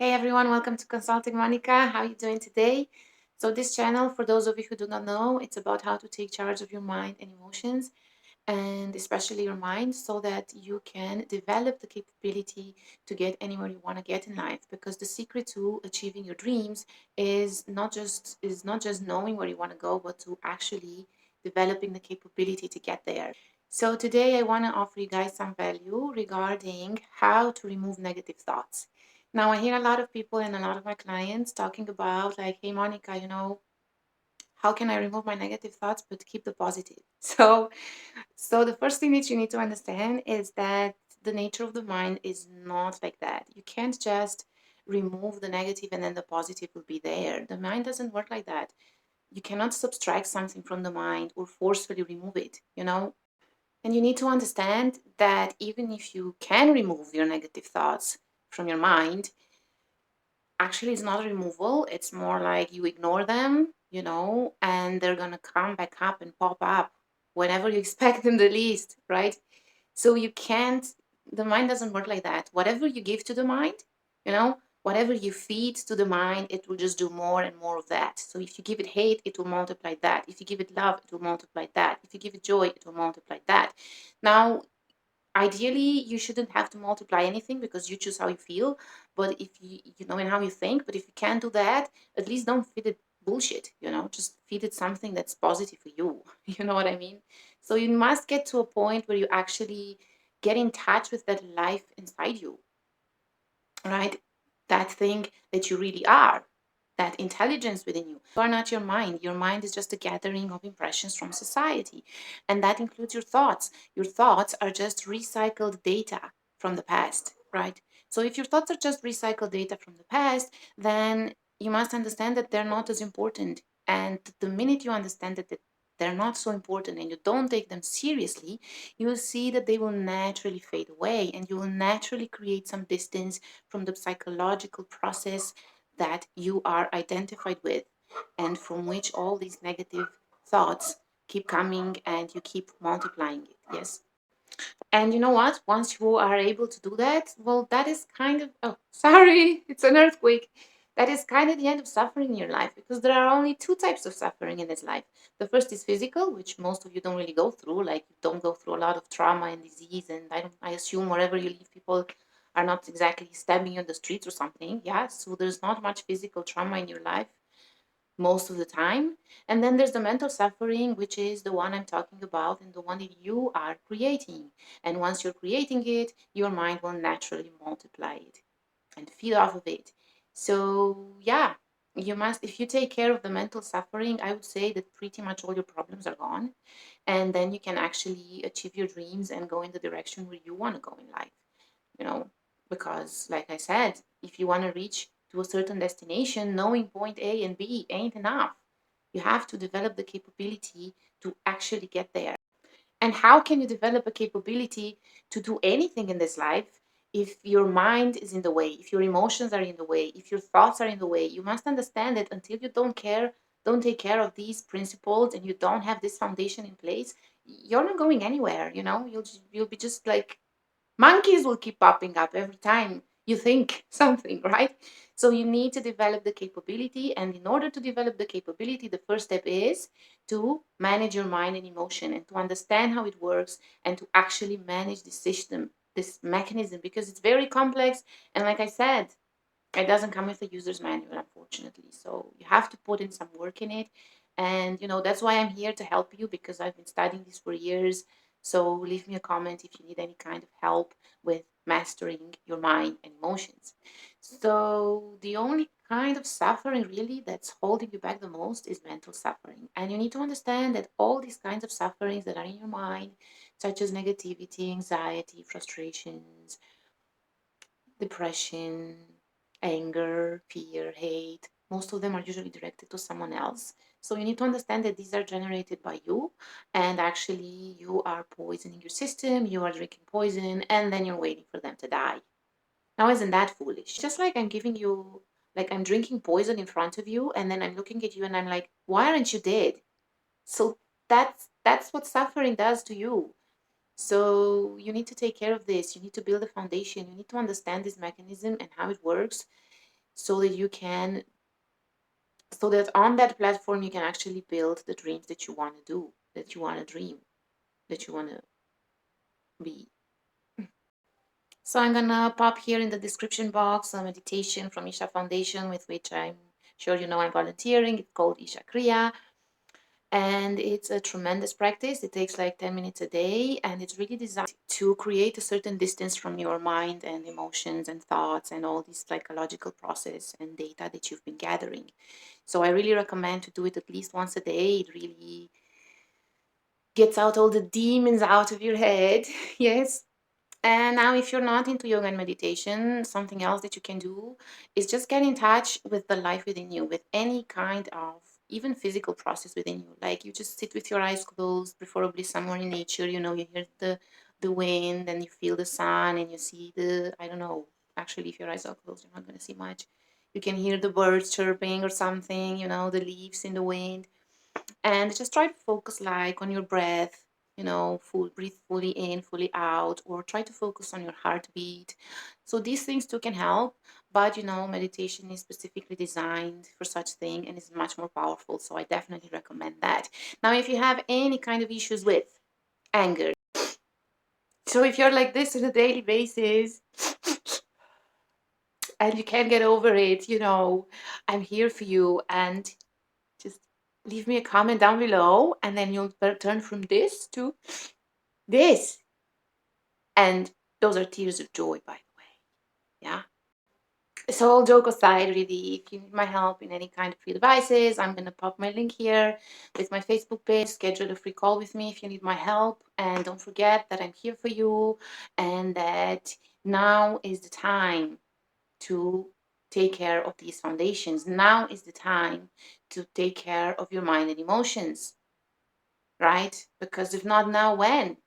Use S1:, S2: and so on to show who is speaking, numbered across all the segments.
S1: Hey everyone, welcome to Consulting Monica. How are you doing today? So this channel, for those of you who do not know, it's about how to take charge of your mind and emotions, and especially your mind, so that you can develop the capability to get anywhere you want to get in life. Because the secret to achieving your dreams is not just knowing where you want to go, but to actually developing the capability to get there. So today I want to offer you guys some value regarding how to remove negative thoughts. Now I hear a lot of people and a lot of my clients talking about like, hey Monica, how can I remove my negative thoughts but keep the positive? So the first thing that you need to understand is that the nature of the mind is not like that. You can't just remove the negative and then the positive will be there. The mind doesn't work like that. You cannot subtract something from the mind or forcefully remove it. And you need to understand that even if you can remove your negative thoughts from your mind, actually it's not a removal. It's more like you ignore them, and they're going to come back up and pop up whenever you expect them the least, right? So you can't, the mind doesn't work like that. Whatever you give to the mind, whatever you feed to the mind, it will just do more and more of that. So if you give it hate, it will multiply that. If you give it love, it will multiply that. If you give it joy, it will multiply that. Now, ideally, you shouldn't have to multiply anything because you choose how you feel. But if you know and how you think, but if you can't do that, at least don't feed it bullshit, just feed it something that's positive for you. You know what I mean? So you must get to a point where you actually get in touch with that life inside you, right? That thing that you really are, that intelligence within you. You are not your mind. Your mind is just a gathering of impressions from society. And that includes your thoughts. Your thoughts are just recycled data from the past, right? So if your thoughts are just recycled data from the past, then you must understand that they're not as important. And the minute you understand that they're not so important and you don't take them seriously, you will see that they will naturally fade away and you will naturally create some distance from the psychological process that you are identified with and from which all these negative thoughts keep coming and you keep multiplying it. Yes. And you know what? Once you are able to do that, well, that is kind of, oh, sorry, it's an earthquake. That is kind of the end of suffering in your life because there are only two types of suffering in this life. The first is physical, which most of you don't really go through. Like, you don't go through a lot of trauma and disease. And I assume wherever you live, people are not exactly stabbing you in the streets or something. Yeah. So there's not much physical trauma in your life most of the time. And then there's the mental suffering, which is the one I'm talking about and the one that you are creating. And once you're creating it, your mind will naturally multiply it and feed off of it. So, yeah, you must, if you take care of the mental suffering, I would say that pretty much all your problems are gone. And then you can actually achieve your dreams and go in the direction where you want to go in life, you know, because like I said, if you want to reach to a certain destination, knowing point A and B ain't enough. You have to develop the capability to actually get there. And how can you develop a capability to do anything in this life if your mind is in the way, if your emotions are in the way, if your thoughts are in the way? You must understand that until you don't take care of these principles and you don't have this foundation in place, you're not going anywhere. You'll be just like monkeys will keep popping up every time you think something, right? So you need to develop the capability. And in order to develop the capability, the first step is to manage your mind and emotion and to understand how it works and to actually manage the system, this mechanism, because it's very complex. And like I said, it doesn't come with a user's manual, unfortunately. So you have to put in some work in it. And that's why I'm here to help you because I've been studying this for years. So leave me a comment if you need any kind of help with mastering your mind and emotions. So the only kind of suffering really that's holding you back the most is mental suffering. And you need to understand that all these kinds of sufferings that are in your mind, such as negativity, anxiety, frustrations, depression, anger, fear, hate. Most of them are usually directed to someone else. So you need to understand that these are generated by you, and actually you are poisoning your system, you are drinking poison, and then you're waiting for them to die. Now, isn't that foolish? Just like I'm giving you, like I'm drinking poison in front of you, and then I'm looking at you and I'm like, why aren't you dead? So that's what suffering does to you. So you need to take care of this. You need to build a foundation. You need to understand this mechanism and how it works. so that you can, so that on that platform you can actually build the dreams that you want to do, that you want to dream, that you want to be. So I'm gonna pop here in the description box a meditation from Isha Foundation, with which I'm sure you know I'm volunteering. It's called Isha Kriya, and it's a tremendous practice. It takes like 10 minutes a day, and it's really designed to create a certain distance from your mind and emotions and thoughts and all these psychological process and data that you've been gathering. So I really recommend to do it at least once a day. It really gets out all the demons out of your head. Yes. And now, if you're not into yoga and meditation, something else that you can do is just get in touch with the life within you, with any kind of even physical process within you. Like you just sit with your eyes closed, preferably somewhere in nature. You know, you hear the wind and you feel the sun and you see the, I don't know, actually, if your eyes are closed, you're not going to see much. You can hear the birds chirping or something, you know, the leaves in the wind, and just try to focus like on your breath, you know, full breathe fully in, fully out, or try to focus on your heartbeat. So these things too can help, but you know, meditation is specifically designed for such thing and is much more powerful, so I definitely recommend that. Now, if you have any kind of issues with anger, so if you're like this on a daily basis and you can't get over it, you know, I'm here for you. And just leave me a comment down below, and then you'll turn from this to this. And those are tears of joy, by the way. Yeah. So, all joke aside, really, if you need my help in any kind of free devices, I'm going to pop my link here with my Facebook page. Schedule a free call with me if you need my help. And don't forget that I'm here for you, and that now is the time to take care of these foundations. Now is the time to take care of your mind and emotions, right? Because if not now, when?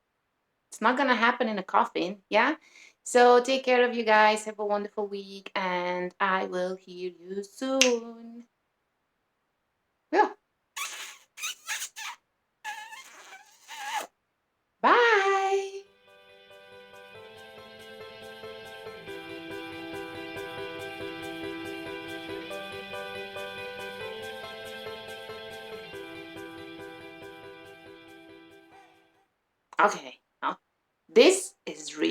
S1: It's not going to happen in a coffin. Yeah. So take care of you guys. Have a wonderful week, and I will hear you soon. Yeah. Bye. Okay. Now, this is real.